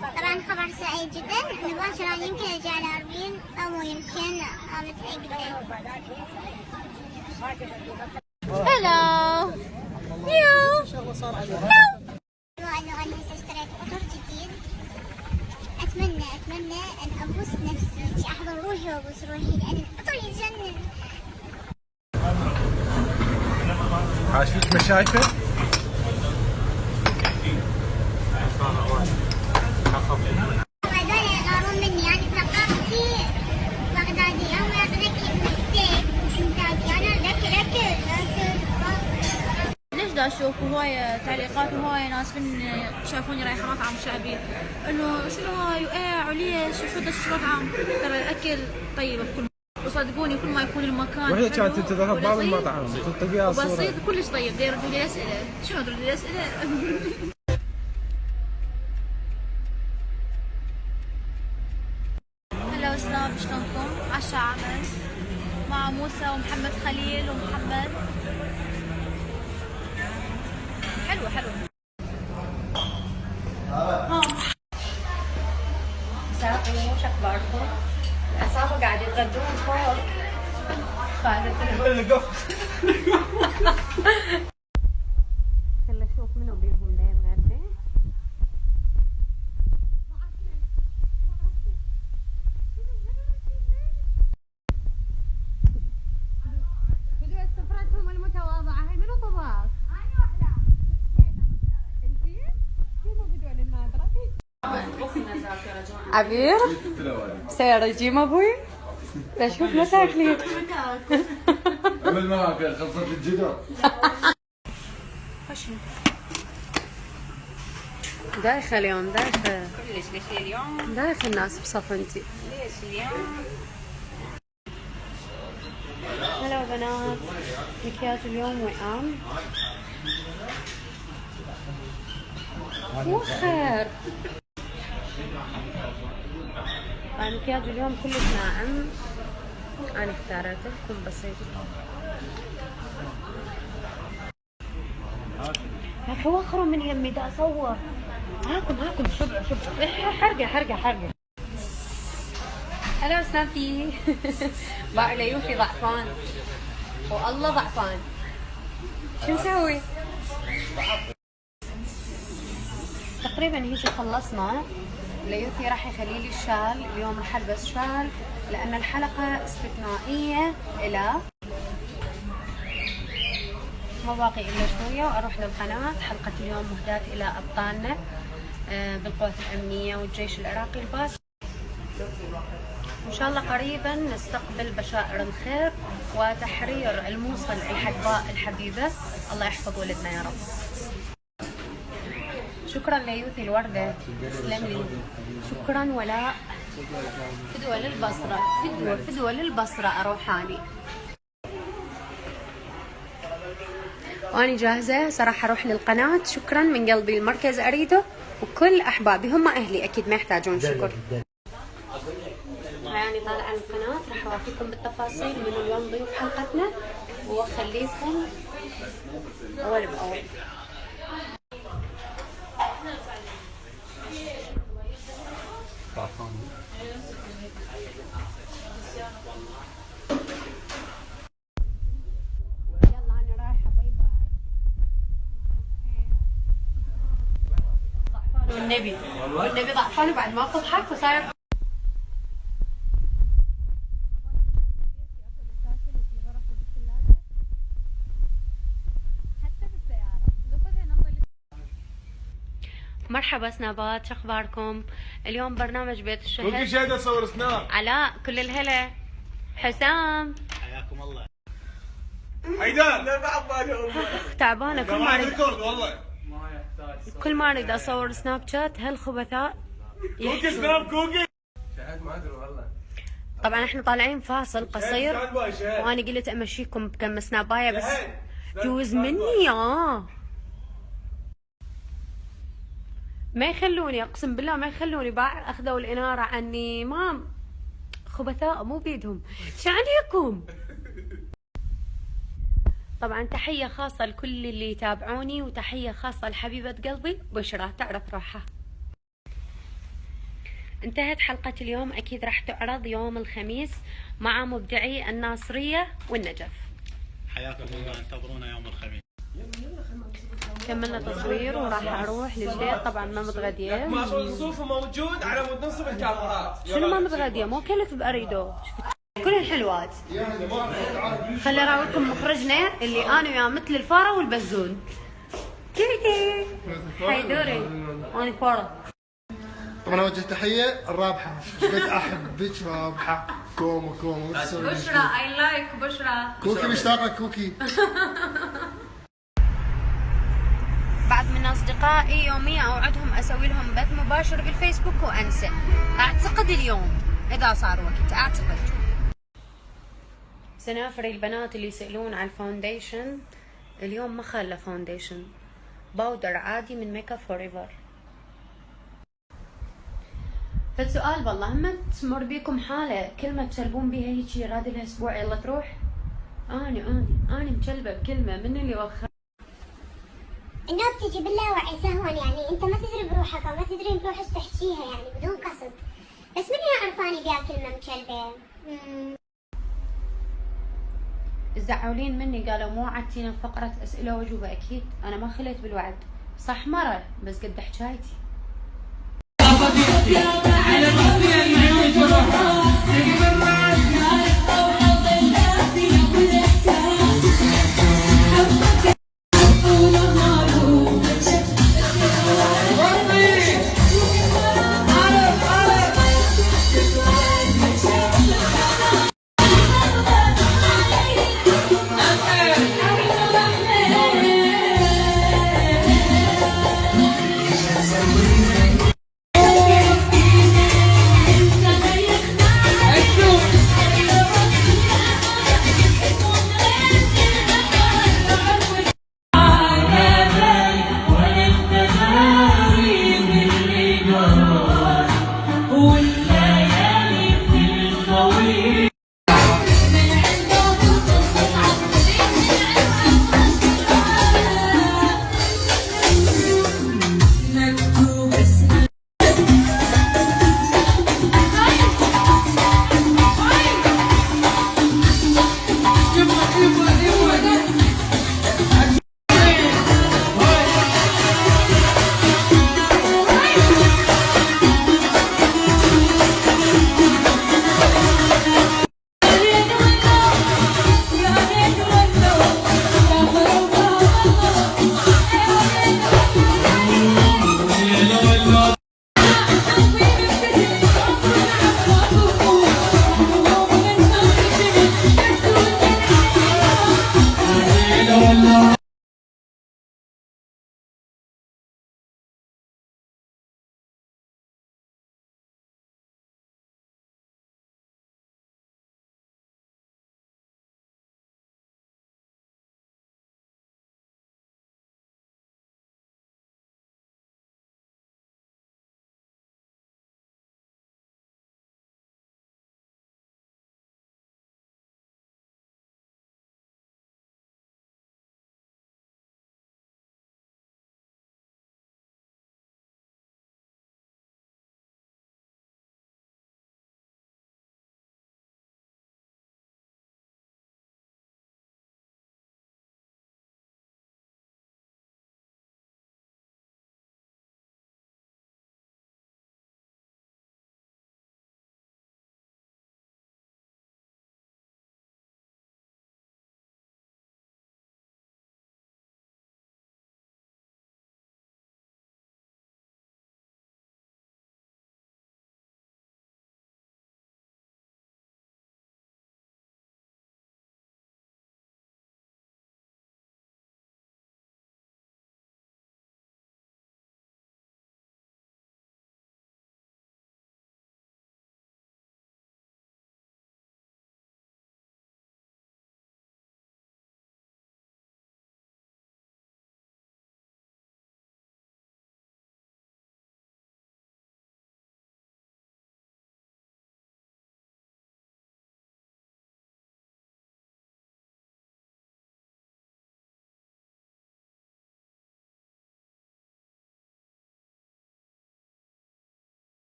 طبعا خبر سعيد جدا، مباشرة يمكن اجي على أربين او مو يمكن متأكدة. هلا يو انه انا هسه اشتريت قطر جديد. اتمنى ان ابوس نفسي، احضر روحي وابوس روحي لان القطر يجنن. عاش فيك مشايفه؟ هذول يغارون مني، يعني ثقافتي بغدادية، هم يعطونك ستيك وكنتاكي، انا اكل. ليش دا اشوف هواية تعليقات وهواية ناس من شافوني رايحة مطعم شعبي انه شنو هاي وايه وليش شو بدك مطعم. ترى الاكل طيب بكل، وصدقوني كل ما يكون المكان وهي كانت تذهب بعض المطاعم تلقيها صورة وبسيط كلش طيب. دا يردوا لي اسئلة، شنو تردوا لي اسئلة؟ هلا وسلام، شلونكم؟ عشاء عمل مع موسى ومحمد خليل ومحمد. حلوة مساكم، وش اخباركم؟ العصابة قاعد يتغدون فوق. خلي اشوف منو بيهم ذا يتغدى. بدو سفرتهم المتواضعة هاي منو طباخ؟ أنا واحدة. انتي؟ كيف بدو النادرة؟ عبير؟ سيارة جيم ابوي؟ بشوف ما تاكلين. قبل ما اكل خلصت الجدر. دايخة اليوم، دايخة. ليش اليوم؟ دايخة الناس بصف انتي. ليش اليوم؟ هلا بنات، مكياج اليوم وئام. وخير. مكياج اليوم كلش ناعم، انا اختارته يكون بسيط. يا اخي وخروا من يمي دا اصور. هاكم شبع حرقه. هلا سنابي. باع ليوفي ضعفان والله ضعفان. شو نسوي؟ تقريبا هيجي خلصنا. ليوثي راح يخلي لي الشال اليوم، راح البس شال لان الحلقه استثنائيه الى ما باقي الا شويه واروح للقناه. حلقه اليوم مهداة الى ابطالنا بالقوات الامنيه والجيش العراقي الباسل. ان شاء الله قريبا نستقبل بشائر الخير وتحرير الموصل الحدباء الحبيبه. الله يحفظ ولدنا يا رب. شكرا ليوثي الوردة، تسلم لي. شكرا ولاء. فدوة للبصرة، فدوة للبصرة اروح اني. واني جاهزة صراحة اروح للقناة. شكرا من قلبي، المركز اريده وكل احبابي هم اهلي اكيد ما يحتاجون شكر. يعني طالعة عن القناة راح اوافيكم بالتفاصيل من اليوم ضيوف حلقتنا واخليكم اول باول. يلا انا رايحة، باي باي. ضعفان والنبي ضعفان بعد ما تضحك وصاير. مرحبا سنابات، شو اخباركم؟ اليوم برنامج بيت الشهر. كل شيء بدي اصور سناب. علاء كل الهلا. حسام حياكم الله. حيدر لا بعد بالي تعبانه. والله كل ما اريد اصور سناب شات هالخبثاء كوكي سناب كوكي. شاهد ما ادري والله. طبعا احنا طالعين فاصل قصير وانا قلت امشيكم بكم سنابايه بس جوز مني ما يخلوني، اقسم بالله ما يخلوني. باع اخذوا الاناره عني. مام خبثاء مو بيدهم. شو عليكم؟ طبعا تحيه خاصه لكل اللي يتابعوني وتحيه خاصه لحبيبه قلبي بشرى، تعرف روحها. انتهت حلقة اليوم، أكيد راح تعرض يوم الخميس مع مبدعي الناصرية والنجف. حياكم الله، انتظرونا يوم الخميس. كملنا تصوير وراح اروح للبيت. طبعا ما متغديه. ما نصوف موجود على مود ننصب الكاميرات. شنو ما متغديه؟ مو كلت باريدو. كل الحلوات. خلي اراويكم مخرجنا اللي انا وياه مثل الفاره والبزون. كيفي حيدوري انا فاره. طبعا اوجه تحيه الرابحه، قد احبك رابحه. كومو كومو. بشرى اي لايك بشرى. كوكي مشتاقه كوكي. بعض من اصدقائي يوميا اوعدهم اسوي لهم بث مباشر بالفيسبوك وانسى. اعتقد اليوم اذا صار وقت، اعتقد. سنافري البنات اللي يسألون على الفاونديشن، اليوم ما خلى فاونديشن، باودر عادي من ميك اب فور ايفر. فالسؤال والله هم تمر بيكم حالة كل ما تشربون بيها هيجي راد لها اسبوع يلا تروح؟ اني مشلبة بكلمة من اللي وخر. النوب تجي باللاوعي سهوا، يعني انت ما تدري بروحك او ما تدري بروح ايش تحكيها يعني بدون قصد، بس من هي عرفاني بيها كلمة مشلبة. الزعولين مني قالوا مو عدتينا فقرة اسئلة واجوبة. اكيد انا ما خليت بالوعد، صح مرة بس قد حكايتي.